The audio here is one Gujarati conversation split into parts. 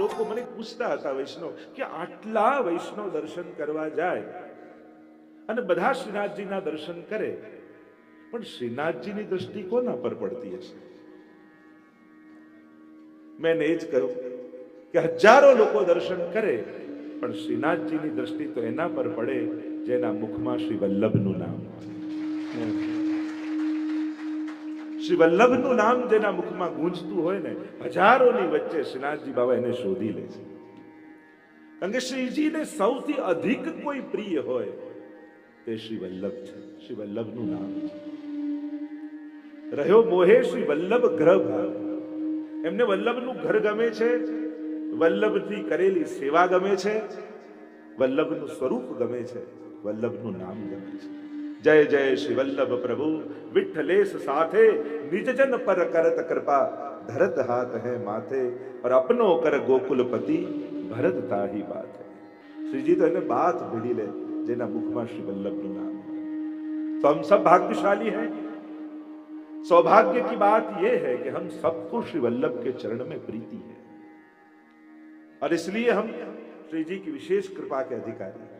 લોકો મને પૂછતા હતા વૈષ્ણવ કે આટલા વૈષ્ણવ દર્શન કરવા જાય અને બધા શ્રીનાથજીના દર્શન કરે, પણ શ્રીનાથજીની દ્રષ્ટિ કોના પર પડતી હશે? મેં એ જ કહ્યું કે હજારો લોકો દર્શન કરે, પણ શ્રીનાથજીની દ્રષ્ટિ તો એના પર પડે જેના મુખમાં શ્રી વલ્લભનું નામ હોય. શ્રી વલ્લભનું નામ જેના મુખમાં ગૂંજતું હોય ને, હજારોની વચ્ચે શ્રીનાથજી બાબા એને શોધી લે છે. કારણ કે શ્રીજીને સૌથી અધિક કોઈ પ્રિય હોય તે શ્રી વલ્લભ છે. શ્રી વલ્લભનું નામ છે. રહ્યો મોહે શ્રી વલ્લભ ગ્રહ ભાવ. એમને વલ્લભનું ઘર ગમે છે, વલ્લભથી કરેલી સેવા ગમે છે, વલ્લભનું સ્વરૂપ ગમે છે, વલ્લભનું નામ ગમે છે. જય જય શ્રી વલ્લભ પ્રભુ વિઠ્ઠલેશ સાથે નિજજન પર કરત કૃપા ધરત હાથ હૈ માથે और अपनो कर गोकुलपति भरत ताही बात है. श्रीजी तो એને बात ભીડી લે જેના મુખમાં શ્રી વલ્લભનું નામ હોય. तो हम सब भाग्यशाली हैं. सौभाग्य की बात यह है कि हम सबको श्री वल्लभ के चरण में प्रीति है और इसलिए हम श्री जी की विशेष कृपा के अधिकारी हैं.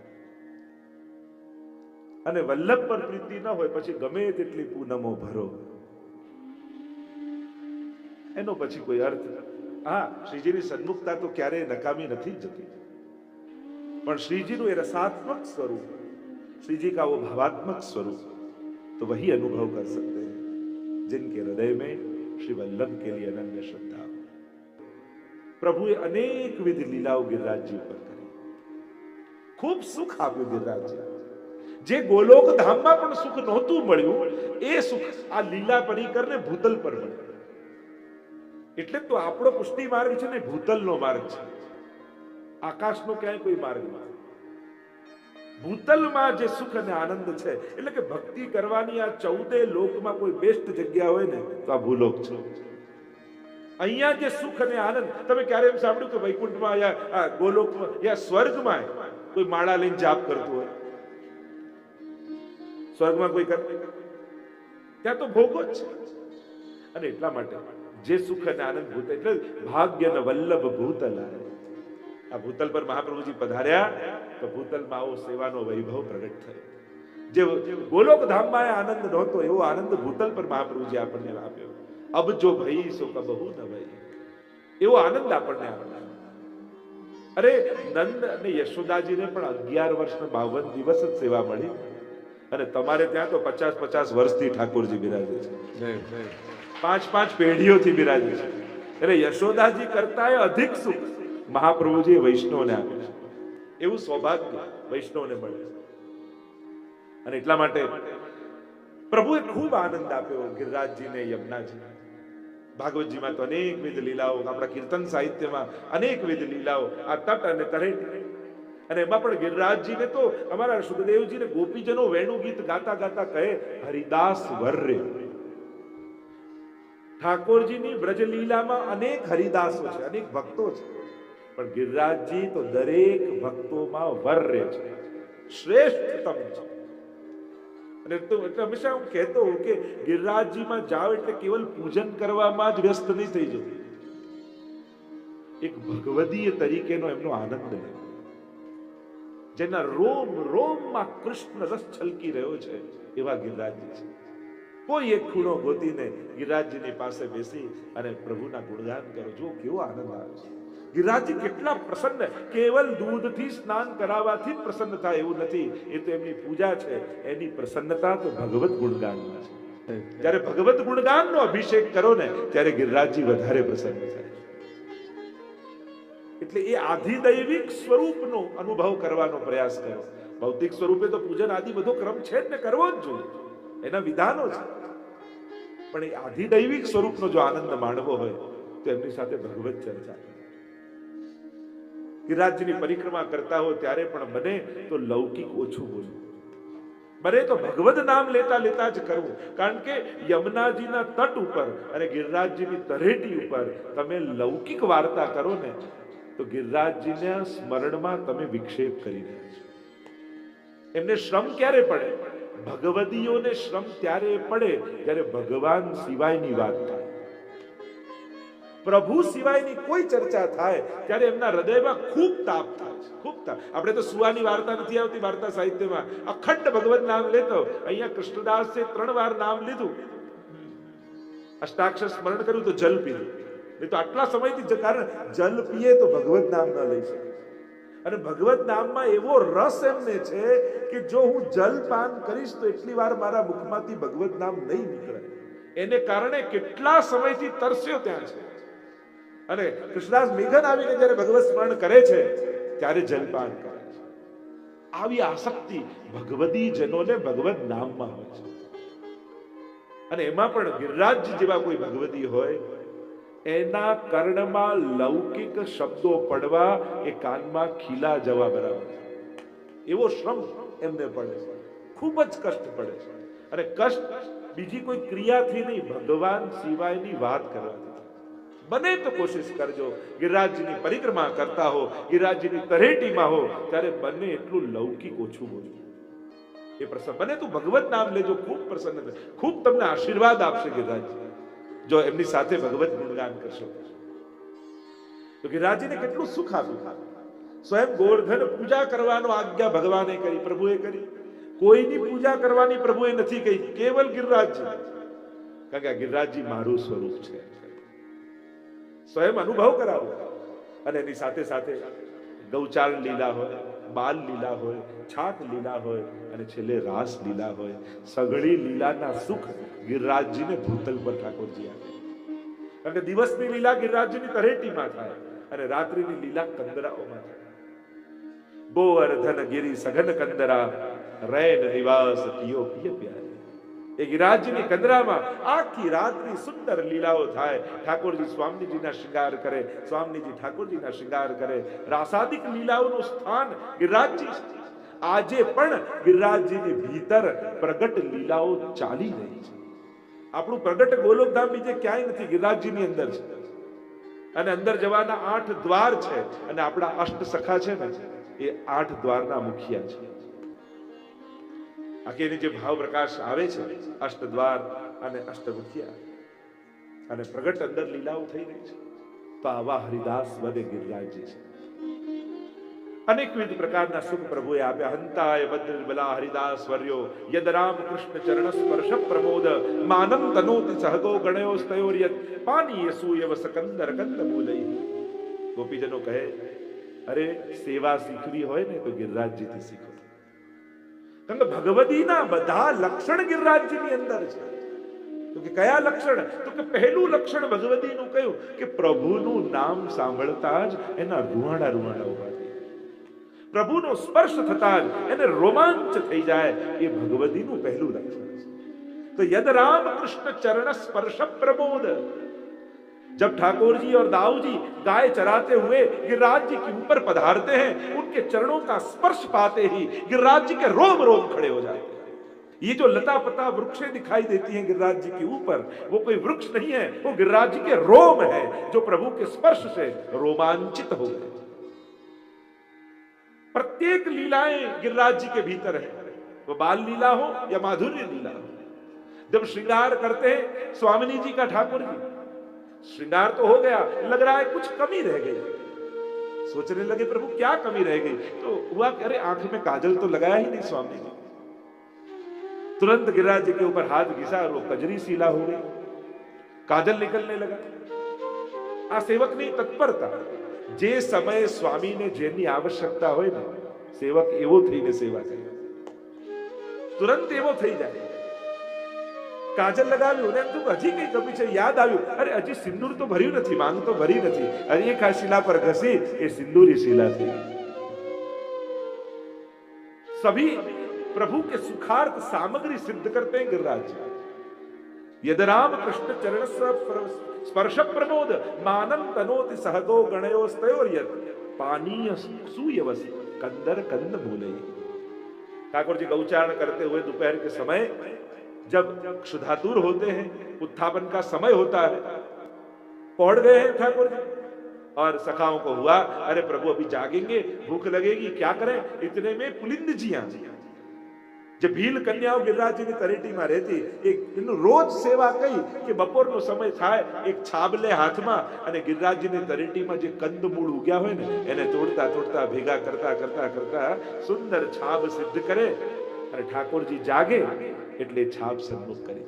અને વલ્લભ પર પ્રીતિ ન હોય પછી ગમે તેટલી પૂનમો ભરો, એનો પછી કોઈ અર્થ. હા, શ્રીજીની સન્મુખતા તો ક્યારેય નકામી નથી જતી, પણ શ્રીજીનું એ रसात्मक स्वरूप, श्रीजी का वो भावात्मक स्वरूप तो वही अनुभव कर सकते हैं जिनके हृदय में श्री वल्लभ के लिए अनन्य श्रद्धा हो. પ્રભુએ અનેક વિધ લીલાઓ ગિરિરાજજી ઉપર કરી, ખૂબ સુખ આપ્યું ગિરિરાજજી. જે ગોલોક ધામમાં પણ સુખ નહોતું મળ્યું એ સુખ આ લીલા પરિકરને ભૂતલ પર મળ્યું. એટલે તો આપણો પુષ્ટિ માર્ગ છે ને ભૂતલનો માર્ગ છે, આકાશનો ક્યાંય કોઈ માર્ગ નથી. ભૂતલમાં જે સુખ અને આનંદ છે, એટલે કે ભક્તિ કરવાની આ 14 લોકમાં કોઈ બેસ્ટ જગ્યા હોય ને તો આ ભૂલોક છે. અહીંયા જે સુખ અને આનંદ, તમે ક્યારે એમ સાંભળ્યું કે વૈકુંઠમાં યા ગોલોકમાં યા સ્વર્ગમાં કોઈ માળા લઈને જાપ કરતું હોય? સ્વર્ગમાં કોઈ કરે? ત્યાં તો ભોગો જ છે. અને એટલા માટે જે સુખ અને આનંદ ભૂત, એટલે ભાગ્ય ને વલ્લભ ભૂતલ. આ ભૂતલ પર મહાપ્રભુજી પધાર્યા તો ભૂતલમાં આવો સેવાનો વૈભવ પ્રગટ થયો. જે ગોલોક ધામમાં આનંદ નહોતો એવો આનંદ ભૂતલ પર મહાપ્રભુજી આપણને આપ્યો. અબ જો ભઈ સો કબહુ ન ભઈ, એવો આનંદ આપણને આપ્યો. અરે નંદ અને યશોદાજીને પણ 11 વર્ષ ને 52 દિવસ જ સેવા મળી, અને તમારે ત્યાં તો 50-50 વર્ષથી ઠાકોરજી બિરાજે છે, 5-5 પેઢીઓથી બિરાજે છે. એટલે યશોદાજી કરતા અધિક સુખ મહાપ્રભુજી વૈષ્ણવને આપે છે. એવું સૌભાગ્ય વૈષ્ણવને મળે છે. અને એટલા માટે પ્રભુએ ખૂબ આનંદ આપ્યો ગિરિરાજજીને, યમુનાજીને. ભાગવતજીમાં તો અનેકવિધ લીલાઓ, આપણા કીર્તન સાહિત્યમાં અનેકવિધ લીલાઓ, આ તટ અને તળેટી. અને એમાં પણ ગિરિરાજજીને તો અમારા સુખદેવજીને ગોપીજનો વેણુ ગીત ગાતા ગાતા કહે, હરિદાસ વર્રે. ઠાકોરજીની બ્રજ લીલામાં અનેક હરિદાસો છે, અનેક ભક્તો છે, પણ ગિરિરાજજી તો દરેક ભક્તોમાં વર્રે છે, શ્રેષ્ઠતમ છે. અને તો એટલે હંમેશા હું કહેતો હોઉં કે ગિરિરાજજીમાં જાઓ એટલે કેવલ પૂજન કરવામાં જ વ્યસ્ત નહીં થઈ જવું, એક ભગવદીય તરીકેનો એમનો આનંદ લે, જેના રોમ રોમમાં કૃષ્ણ રસ છલકી રહ્યો છે એવા ગિરિરાજજી છે. કોઈ એક ખૂણો ગોતીને ગિરિરાજજીની પાસે બેસી અને પ્રભુના ગુણગાન કરો, જો કેવો આનંદ આવે છે. ગિરિરાજજી કેટલા પ્રસન્ન, કેવલ દૂધથી સ્નાન કરાવવાથી જ પ્રસન્ન થાય એવું નથી, એ તો એમની પૂજા છે. એની પ્રસન્નતા તો ભગવત ગુણગાનમાં છે. જ્યારે ભગવત ગુણગાનનો અભિષેક કરો ને ત્યારે ગિરિરાજજી વધારે પ્રસન્ન થાય. એટલે એ આધિદૈવિક સ્વરૂપનો અનુભવ કરવાનો પ્રયાસ કરો. ભૌતિક સ્વરૂપે તો પૂજન આદિ બધો ક્રમ છે જ ને, કરવો જ જોઈએ, એના વિધાનો છે. પણ એ આધિદૈવિક સ્વરૂપનો જો આનંદ માણવો હોય તો એમની સાથે ભગવત ચર્ચા કરો. ગિરિરાજજીની પરિક્રમા કરતા હો ત્યારે પણ બને તો લૌકિક ઓછું બોલવું, બને તો ભગવદ નામ લેતા લેતા જ કરવું. કારણ કે યમુનાજીના તટ ઉપર અને ગિરિરાજજીની તળેટી ઉપર તમે લૌકિક વાર્તા કરો ને તો ગિરિરાજજીના સ્મરણમાં તમે વિક્ષેપ કરી રહ્યા છો. એમને શ્રમ ક્યારે પડે? ભગવદીઓને શ્રમ ત્યારે પડે જ્યારે ભગવાન સિવાયની વાત થાય. પ્રભુ સિવાયની કોઈ ચર્ચા થાય ત્યારે એમના હૃદયમાં ખૂબ તાપ થાય છે, ખૂબ તાપ. આપણે તો સુવાની વાર્તા નથી આવતી વાર્તા સાહિત્યમાં, અખંડ ભગવત નામ લેતો. અહીંયા કૃષ્ણદાસે 3 વાર નામ લીધું, અષ્ટાક્ષર સ્મરણ કર્યું તો જલ પીધું. નહીં તો આટલા સમયથી, કારણ જલ પીએ તો ભગવત નામ ન લઈ શકે. અને ભગવત નામમાં એવો રસ એમને છે કે જો હું જલ પાન કરીશ તો એટલી વાર મારા મુખમાંથી ભગવત નામ નહીં નીકળે. એને કારણે કેટલા સમયથી તરસ્યો ત્યાં છે. અને કૃષ્ણદાસ મેઘન આવીને જ્યારે ભગવત સ્મરણ કરે છે ત્યારે જલપાન કરે છે. આવી આસક્તિ ભગવતી જનોને ભગવત નામમાં હોય છે. અને એમાં પણ ગિરિરાજજી જેવા કોઈ ભગવતી હોય, એના કર્ણમાં લૌકિક શબ્દો પડવા એ કાનમાં ખીલા જવા બરાબર છે. એવો શ્રમ એમને પડે છે, ખૂબ જ કષ્ટ પડે છે. અને કષ્ટ બીજી કોઈ ક્રિયાથી નહીં, ભગવાન સિવાયની વાત કરવાથી. બને તો કોશિશ કરજો, ગિરિરાજજીની પરિક્રમા કરતા હો, ગિરિરાજજીની તરેટીમાં હો, ત્યારે બને એટલું લૌકિક ઓછું બોલજો. એ પ્રસન્ન બને તો ભગવત નામ લેજો, ખૂબ પ્રસન્ન થશે, ખૂબ તમને આશીર્વાદ આપશે ગિરિરાજજી જો એમની સાથે ભગવત ગુણગાન કરશો. તો ગિરિરાજજીને કેટલું સુખ આપ્યું. સ્વયં ગોવર્ધન પૂજા કરવાનો આજ્ઞા ભગવાને કરી, પ્રભુએ કરી. કોઈની પૂજા કરવાની પ્રભુએ નથી કહી, કેવલ ગિરિરાજજી. કારણ કે ગિરિરાજજી મારું સ્વરૂપ છે, સ્વયં અનુભવ કરાવો. અને એની સાથે સાથે ગૌચારણ લીલા હોય, બાલ લીલા હોય, છાક લીલા હોય, અને છેલ્લે રાસ લીલા હોય. સઘળી લીલાના સુખ ગિરિરાજજીને ભૂતલ પર ઠાકોરજી આપે. કારણ કે દિવસની લીલા ગિરિરાજજીની તરેટીમાં થાય અને રાત્રિની લીલા કંદરાઓમાં થાય. ગોવર્ધન ગિરી સઘન કંદરા, રૈન નિવાસ પિયો પિય પ્યારે. એ ગિરિરાજજીની કંદરામાં આખી રાત્રિ સુંદર લીલાઓ થાય. ઠાકોરજી સ્વામીજીના શૃંગાર કરે, સ્વામીજી ઠાકોરજીના શૃંગાર કરે. રાસાદિક લીલાઓનું સ્થાન ગિરિરાજજી. આજે પણ ગિરિરાજજીની ભીતર પ્રગટ લીલાઓ ચાલી રહી છે. આપણું પ્રગટ ગોલોકધામ બીજે ક્યાંય નથી, ગિરિરાજજીની અંદર છે. અને અંદર જવાના 8 દ્વાર છે. અને આપણા અષ્ટ સખા છે ને, એ 8 દ્વારના મુખિયા છે. આખી જે ભાવ પ્રકાશ આવે છે, અષ્ટદ્વાર અને અષ્ટમુખિયા, અને પ્રગટ અંદર લીલાઓ થઈ રહી છે. તો આવા હરિદાસ વદે ગિરિરાજજી છે. અનેકવિધ પ્રકારના સુખ પ્રભુએ આપ્યા. હંતાય વદ્રબલા હરિદાસ વર્યો યદ રામ કૃષ્ણ ચરણ સ્પર્શ પ્રમોદ માનમ તનોતિ સહગો ગણયો સ્તયોર્યત પાનીય સૂયવ સકંદર કંદ મૂલઈ. ગોપીજનો કહે, અરે સેવા શીખવી હોય ને તો ગિરિરાજજીથી શીખો. કારણ કે ભગવતીના બધા લક્ષણ ગિરિરાજજીની અંદર છે. તો કે કયા લક્ષણ? તો કે પહેલું લક્ષણ ભગવતીનું કયું કે પ્રભુનું નામ સાંભળતા જ એના રૂવાડા રૂવાડા ઉભા થઈ જાય. પ્રભુનો સ્પર્શ થતા જ એને રોમાંચ થઈ જાય. એ ભગવતીનું પહેલું લક્ષણ છે. તો યદ રામ કૃષ્ણ ચરણ સ્પર્શ પ્રમોદ. जब ठाकुर जी और दाऊ जी गाय चराते हुए गिरिराज जी के ऊपर पधारते हैं, उनके चरणों का स्पर्श पाते ही गिरिराज जी के रोम रोम खड़े हो जाते हैं. ये जो लता पता वृक्षें दिखाई देती हैं गिरिराज जी के ऊपर, वो कोई वृक्ष नहीं है, वो गिरिराज जी के रोम है जो प्रभु के स्पर्श से रोमांचित हो गए. प्रत्येक लीलाएं गिरिराज जी के भीतर है, वो बाल लीला हो या माधुर्य लीला हो. जब श्रृंगार करते हैं स्वामिनी जी का ठाकुर जी, श्रृंगार तो हो गया, लग रहा है कुछ कमी रह गई. सोचने लगे प्रभु क्या कमी रह गई. तो हुआ कि अरे आंख में काजल तो लगाया ही नहीं स्वामी जी. तुरंत गिरिराज जी के ऊपर हाथ घिसा और वो कजरी सीला हो गई, काजल निकलने लगा. आ सेवकनी तत्परता. जे समय स्वामी ने जेनी आवश्यकता होय ने, सेवक एवो थईने सेवा करे, तुरंत एवो થઈ જાય. કાજલ લગાવ્યું ને તું હજી કઈ કમી છે, યાદ આવ્યું, અરે હજી સિંદૂર તો ભર્યું નથી, માંગ તો ભરી નથી, અરે એક આ શિલા પર ઘસી એ સિંદૂરી શિલા थी. सभी प्रभु के सुखार्थ सामग्री सिद्ध करते हैं गिरिराज. यद राम कृष्ण चरण स्पर्श प्रमोद मानम तनोति सहगो गणयो स्तयोर्यत पानीय सूयवस कंदर कंद मूलई. ठाकुर जी गौचारण करते हुए दोपहर के समय जब क्षुधातुर होते हैं, उत्थापन का समय होता है, पहुंच गए हैं ठाकुर जी, और सखाओं को हुआ अरे प्रभु अभी जागेंगे, भूख लगेगी, क्या करें. इतने में पुलिंद जी જે ભીલ કન્યાઓ ગિરિરાજજીની તળેટીમાં રહેતી, એનું રોજ સેવા કઈ કે બપોરનો સમય થાય, એક છાબલે હાથમાં અને ગિરિરાજજીની તળેટીમાં જે કંદમૂળ ઉગ્યા હોય ને એને તોડતા તોડતા ભેગા કરતા કરતા કરતા સુંદર છાબ સિદ્ધ કરે અને ઠાકોરજી જાગે એટલે છાબ સન્મુખ કરી.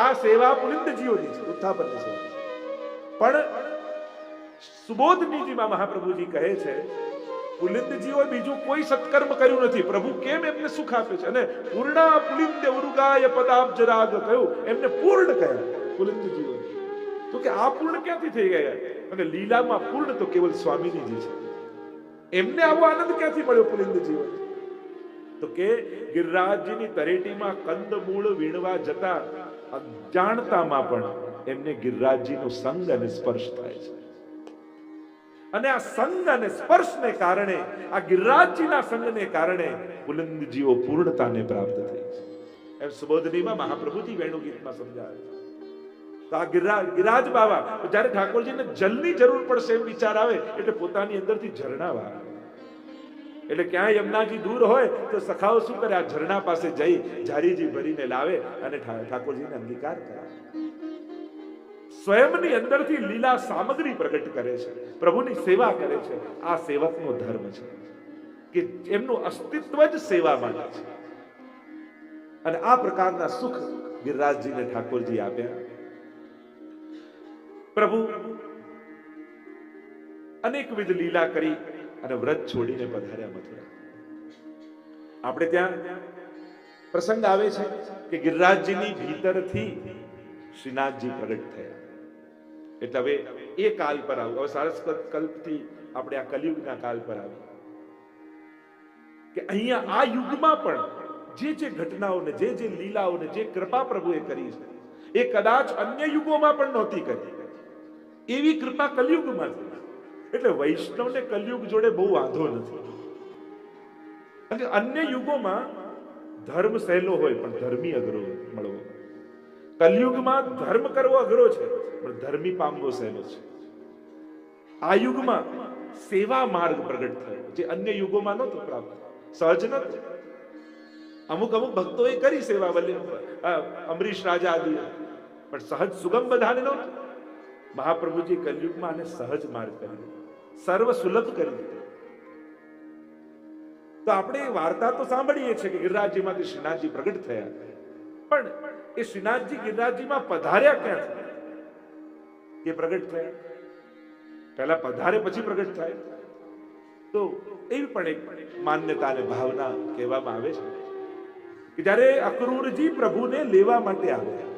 આ સેવા પુલિંદજીઓની છે, ઉત્થાપનની સેવા. પણ સુબોધનીજીમાં મહાપ્રભુજી કહે છે પુલિંદજીઓ બીજું કોઈ સત્કર્મ કર્યું નથી, પ્રભુ કેમ એમને સુખ આપે છે? અને પૂર્ણા પુલિંદ ઉરુગાય પદાબ્જરાગ કહ્યું, એમને પૂર્ણ કહ્યા પુલિંદજીઓ. તો કે આ પૂર્ણ ક્યાંથી થઈ ગયા? અને લીલામાં પૂર્ણ તો કેવલ સ્વામીજી છે. એમને આવો આનંદ ક્યાંથી મળ્યો પુલિંદજીઓ? તો કે ગિરિરાજજીની તળેટીમાં કંદમૂળ વીણવા જતા અજાણતામાં પણ એમને ગિરિરાજજીનો સંગ અને સ્પર્શ થાય છે. અને આ સંગ અને સ્પર્શને કારણે, આ ગિરિરાજજીના સંગને કારણે પુલિંદજીઓ પૂર્ણતાને પ્રાપ્ત થઈ છે. એમ સુબોધનીમાં મહાપ્રભુજી વેણુ ગીતમાં સમજાવે છે. તો આ ગિરિરાજ બાવા જ્યારે ઠાકોરજીને જલની જરૂર પડશે એમ વિચાર આવે એટલે પોતાની અંદરથી ઝરણા વાળે. એટલે ક્યાંય યમુનાજી દૂર હોય તો સખાઓ શું કરે? આ ઝરણા પાસે જઈ ઝારીજી ભરીને લાવે અને ઠાકોરજીને અંગીકાર કરે. સ્વયંની અંદરથી લીલા સામગ્રી પ્રગટ કરે છે, પ્રભુની સેવા કરે છે. આ સેવકનો ધર્મ છે કે એમનું અસ્તિત્વ જ સેવા માટે છે. અને આ પ્રકારના સુખ ગિરિરાજજીને ઠાકોરજી આપ્યા. પ્રભુ અનેકવિધ લીલા કરી અને વ્રત છોડીને પધાર્યા મથુરા. આપણે ત્યાં પ્રસંગ આવે છે કે ગિરિરાજજીની ભીતરથી શ્રીનાથજી પ્રગટ થયા. એટલે હવે એ કાલ પર આવ્યું. હવે સારસ્વત કલ્પથી આપણે આ કલિયુગના કાલ પર આવી કે અહીંયા આ યુગમાં પણ જે ઘટનાઓને, જે લીલાઓને, જે કૃપા પ્રભુએ કરી છે એ કદાચ અન્ય યુગોમાં પણ નહોતી કરી. એવી કૃપા કલિયુગમાં થઈ. એટલે વૈષ્ણવને કલિયુગ જોડે બહુ વાંધો નથી. અન્ય યુગોમાં ધર્મ સહેલો હોય પણ ધર્મી અઘરો મળવો. કલિયુગમાં ધર્મ કરવો અઘરો છે પણ ધર્મી પામવો સહેલો છે. આ યુગમાં સેવા માર્ગ પ્રગટ થયો જે અન્ય યુગોમાં નહોતો પ્રાપ્ત, સહજ નહોતો. અમુક ભક્તોએ કરી સેવા, અમરીશ રાજા આદિ, પણ સહજ સુગમ બધાને નહોતું. મહાપ્રભુજી કલિયુગમાં આને સહજ માર્ગ કરી, સર્વ સુલભ કરી દીધો. તો આપણે વાર્તા તો સાંભળીએ છીએ કે ગિરિરાજજીમાંથી શ્રીનાથજી પ્રગટ થયા, પણ એ શ્રીનાથજી ગિરિરાજજીમાં પધાર્યા ક્યાંથી? કે પ્રગટ થયા પહેલા પધારે પછી પ્રગટ થાય. તો એવી પણ એક માન્યતા અને ભાવના કહેવામાં આવે છે કે જ્યારે અક્રૂરજી પ્રભુને લેવા માટે આવ્યા,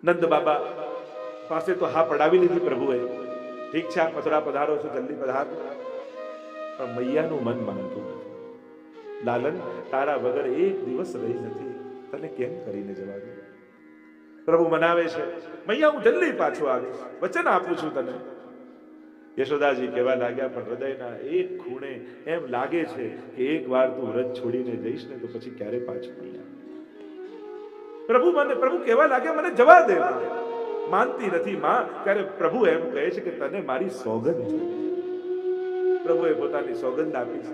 નંદ બાબા પાસે તો હા પડાવી લીધી પ્રભુએ, ઠીક છે મથુરા પધારો છો, જલ્દી પધાર. પણ મૈયાનું મન માનતું નથી. લાલન, તારા વગર એક દિવસ રહી નથી, તને કેમ કરીને જવા દઉં? પ્રભુ મનાવે છે, મૈયા હું જલ્દી પાછો આવીશ, વચન આપું છું તને. યશોદાજી કહેવા લાગ્યા, પણ હૃદયના એક ખૂણે એમ લાગે છે કે એક વાર તું વ્રત છોડીને જઈશ ને તો પછી ક્યારે પાછું નહીં આવે. પ્રભુ કહેવા લાગ્યા, મને જવા દે. માનતી નથી માં. ત્યારે પ્રભુ એમ કહે છે કે તને મારી સોગંદ છે. પ્રભુએ પોતાની સોગંદ આપી છે.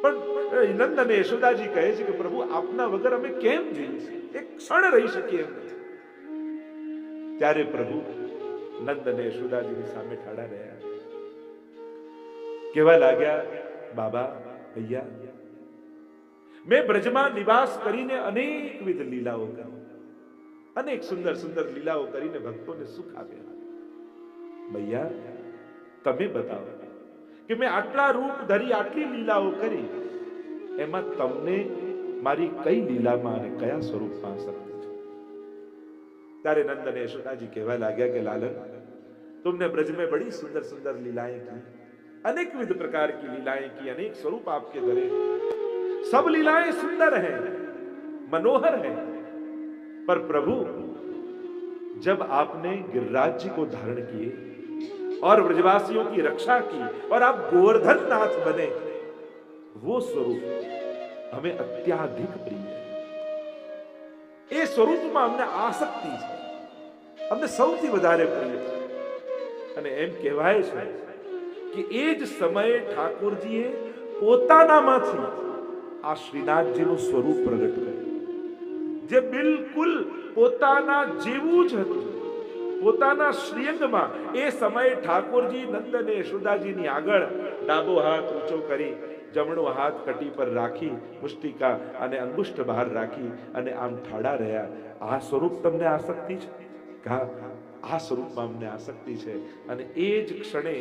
પણ નંદ અને યશોદાજી કહે છે કે પ્રભુ આપના વગર અમે કેમ જઈએ, એક ક્ષણ રહી શકીએ એમ નથી. ત્યારે પ્રભુ નંદ અને યશોદાજીની સામે ઠાડા રહ્યા, કહેવા લાગ્યા, બાબા ભૈયા, મેં બ્રજમાં નિવાસ કરીને અનેકવિધ લીલાઓ કરી, અનેક સુંદર સુંદર લીલાઓ કરીને ભક્તોને સુખ આપ્યા. ભૈયા તમે બતાવો કે મેં આટલા રૂપ ધરી, આટલી લીલાઓ કરી, એમાં તમને મારી કઈ લીલામાં અને કયા સ્વરૂપમાં શક્તિ છે? ત્યારે નંદ અને યશોદાજી કહેવા લાગ્યા કે લાલન, तुमने ब्रज में बड़ी सुंदर सुंदर लीलाएं की, अनेकविध प्रकार की लीलाएं की, अनेक स्वरूप आपके धरे, सब लीलाएं सुंदर हैं, मनोहर हैं, पर प्रभु जब आपने गिरिराज जी को धारण किए और ब्रजवासियों की रक्षा की और आप गोवर्धन नाथ बने, वो स्वरूप हमें अत्याधिक प्रिय है. એ સ્વરૂપમાં અમને આસક્તિ છે, અમને સૌથી વધારે પ્રિય છે. અને એમ કહેવાય છે કે એ જ સમયે ઠાકોરજીએ પોતાનામાંથી આ શ્રીનાથજીનું સ્વરૂપ પ્રગટ કર્યું, જે બિલકુલ પોતાના જેવું જ હતું. પોતાના શ્રીઅંગમાં એ સમયે ઠાકોરજી નંદ અને યશોદાજીની આગળ ડાબો હાથ ઊંચો કરી, જમણો હાથ કટી પર રાખી, મુષ્ટિકા અને અંગુષ્ઠ બહાર રાખી અને આમ ઠાડા રહ્યા. આ સ્વરૂપ તમને આસક્તિ છે? આ સ્વરૂપમાં અમને આસક્તિ છે. અને એ જ ક્ષણે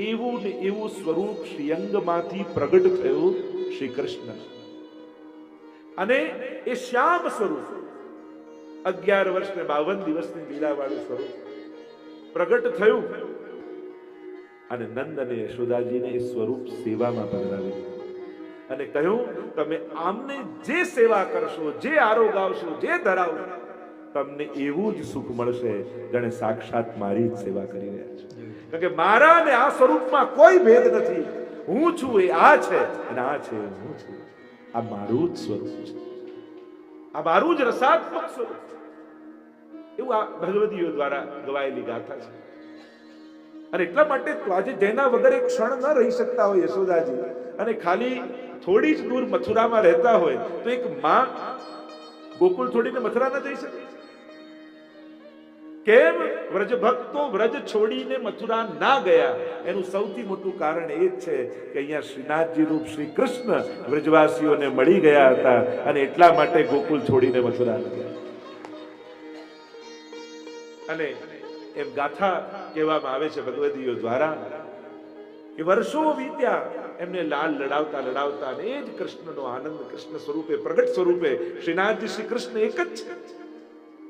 એવું ને એવું સ્વરૂપ શ્રીઅંગમાંથી પ્રગટ થયું શ્રી કૃષ્ણ. અને એ શ્યામ સ્વરૂપ 11 વર્ષ ને 52 દિવસની લીલા વાળું સ્વરૂપ પ્રગટ થયું. અને નંદ અને યશોદાજીને એ સ્વરૂપ સેવામાં પધરાવી અને કહ્યું, તમે આમને જે સેવા કરશો, જે આરોગાવશો, જે ધરાવશો, તમને એવું જ સુખ મળશે જાણે સાક્ષાત મારી જ સેવા કરી રહ્યા છે. કારણ કે મારા અને આ સ્વરૂપમાં કોઈ ભેદ નથી. હું છું એ આ છે અને આ છે હું છું. આ મારું જ સ્વરૂપ છે, આ મારું જ રસાત્મક સ્વરૂપ. એવું આ ભગવદીઓ દ્વારા ગવાયેલી ગાથા છે. અને એટલા માટે તો આજે જેના વગર એક ક્ષણ ન રહી શકતા હોય યશોદાજી, અને ખાલી થોડી જ દૂર મથુરામાં રહેતા હોય, તો એક માં ગોકુળ છોડીને મથુરા ન જઈ શકે? કેમ વ્રજ ભક્તો વ્રજ છોડીને મથુરા ના ગયા? એનું સૌથી મોટું કારણ એ જ છે કે અહીંયા શ્રીનાથજી રૂપ શ્રી કૃષ્ણ વ્રજવાસીઓને મળી ગયા હતા, અને એટલા માટે ગોકુળ છોડીને મથુરા ન ગયા. અને એમ ગાથા કહેવામાં આવે છે ભગવદીઓ દ્વારા કે વર્ષો વીત્યા એમને લાલ લડાવતા લડાવતા, અને એ જ કૃષ્ણનો આનંદ, કૃષ્ણ સ્વરૂપે, પ્રગટ સ્વરૂપે શ્રીનાથજી શ્રી કૃષ્ણ એક જ છે.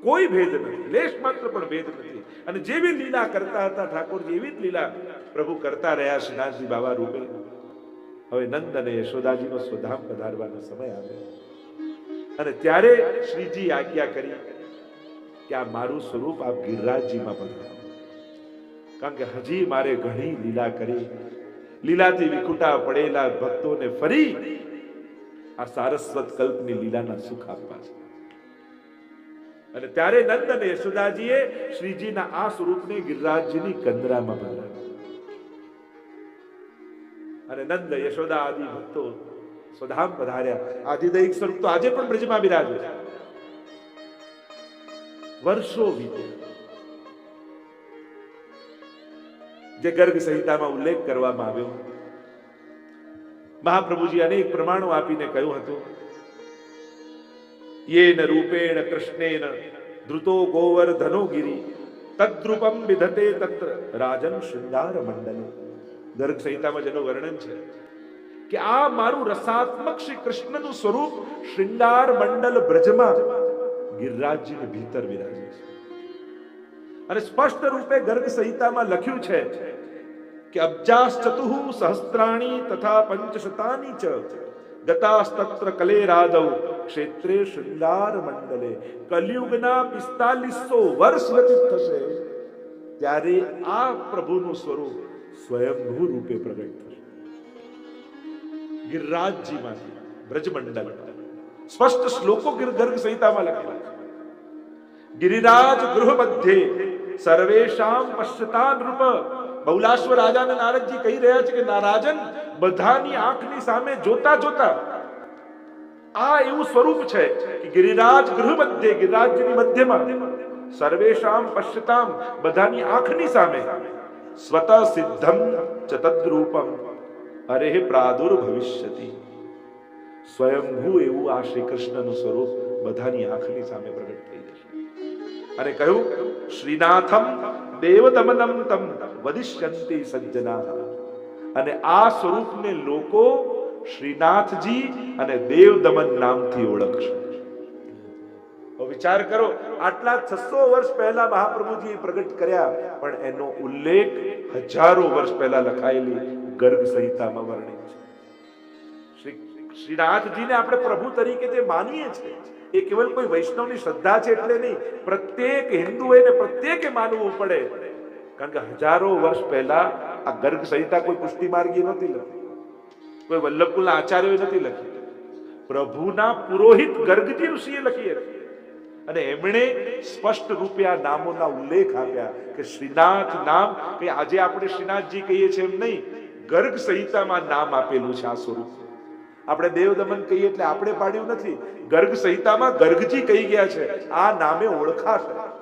કોઈ ભેદ નથી, લેશ માત્ર પણ ભેદ નથી. અને જેવી લીલા કરતા હતા ઠાકોરજી, એવી જ લીલા પ્રભુ કરતા રહ્યા શ્રીનાથજી બાવા રૂપે. હવે નંદ અને યશોદાજીનો સ્વધામ પધારવાનો સમય આવ્યો, અને ત્યારે શ્રીજી આજ્ઞા કરી કે આ મારું સ્વરૂપ આપ ગિરિરાજજીમાં પધરાવો. કારણ કે હજી મારે ઘણી લીલા કરી, લીલાથી વિખુટા પડેલા ભક્તોને ફરી આ સારસ્વત કલ્પની લીલાના સુખ આપવા છે. અને ત્યારે નંદ અને યશોદાજીએ શ્રીજીના આ સ્વરૂપને ગિરિરાજજીની કંદરામાં પધરાવ્યું. અને નંદ યશોદા આદિ ભક્તો સ્વધામ પધાર્યા. આધિદૈહિક સ્વરૂપ તો આજે પણ બ્રજમાં બિરાજે છે. વર્ષો વીત્યા. જે ગર્ગ સંહિતામાં ઉલ્લેખ કરવામાં આવ્યો, મહાપ્રભુજી અનેક પ્રમાણો આપીને કહ્યું હતું, યેન રૂપેણ કૃષ્ણેન ધૃતો ગોવર્ધનો ગિરી તદ્રૂપમ વિધતે તત્ર રાજન શૃંગાર મંડલે. ગર્ગ સંહિતામાં જેનું વર્ણન છે કે આ મારું રસાત્મક શ્રી કૃષ્ણનું સ્વરૂપ શૃંગાર મંડલ બ્રજમાં ગિરિરાજજીની ભીતર વિરાજે છે. અને સ્પષ્ટ રૂપે ગર્ગ સંહિતામાં લખ્યું છે કે અબ્જાશ્ચતુઃ સહસ્ત્રાણી તથા પંચશતાની ચ ગતાસ્તત્ર કલે રાદૌ ક્ષેત્રે શૃંગાર મંડલે. કલિયુગના 4500 વર્ષ વ્યતીત થશે ત્યારે આ પ્રભુનું સ્વરૂપ સ્વયંભૂ રૂપે પ્રગટ થશે ગિરિરાજજીમાંથી બ્રજમંડલ. સ્પષ્ટ શ્લોકો ગર્ગ સંહિતામાં લખેલા છે. ગિરિરાજ ગૃહ મધ્યે સર્વેશામ પશ્યતા નૃપ. બહુલાશ્વ રાજાને નારદજી કહી રહ્યા છે કે રાજન, બધાની આંખની સામે જોતા જોતા આ એવું સ્વરૂપ છે કે ગિરિરાજ ગૃહ મધ્યે, ગિરિરાજની મધ્યમાં, સર્વેશામ પશ્યતામ, બધાની આંખની સામે, સ્વત સિદ્ધમ ચ તદ્રૂપમ અરે પ્રાદુર્ભવિષ્યતિ. સ્વયંભૂ એવું આ શ્રી કૃષ્ણનું સ્વરૂપ બધાની આંખની સામે પ્રગટ થઈ જશે. અને કહ્યું, શ્રીનાથમ દેવદમનમ તમ વદિષ્યંતિ સજ્જના. અને આ સ્વરૂપને લોકો શ્રીનાથજી અને દેવદમન નામથી ઓળખશે. વિચાર કરો, આટલા 600 વર્ષ પહેલા મહાપ્રભુજી પ્રગટ કર્યા, પણ એનો ઉલ્લેખ હજારો વર્ષ પહેલા લખાયેલી ગર્ગ સંહિતામાં વર્ણિત છે. શ્રીનાથજીને આપણે પ્રભુ તરીકે જે માનીએ છીએ એ કેવલ કોઈ વૈષ્ણવની શ્રદ્ધા છે એટલે નહીં, પ્રત્યેક હિન્દુએ ને પ્રત્યેકે માનવું પડે. કારણ કે હજારો વર્ષ પહેલા આ ગર્ગ સંહિતા કોઈ પુષ્ટિ માર્ગી નથી લખી, કોઈ વલ્લભકુલના આચાર્યોએ નથી લખી, પ્રભુના પુરોહિત ગર્ગજી ઋષિએ લખી હતી. અને એમણે સ્પષ્ટ રૂપે આ નામોના ઉલ્લેખ આપ્યા કે શ્રીનાથ નામ કે આજે આપણે શ્રીનાથજી કહીએ છીએ એમ નહીં, ગર્ગ સંહિતામાં નામ આપેલું છે આ સ્વરૂપ. આપણે દેવ દમન કહીએ એટલે આપણે પાડ્યું નથી. ગર્ગ સંહિતામાં ગર્ગજી કહી ગયા છે, આ નામે ઓળખાશે.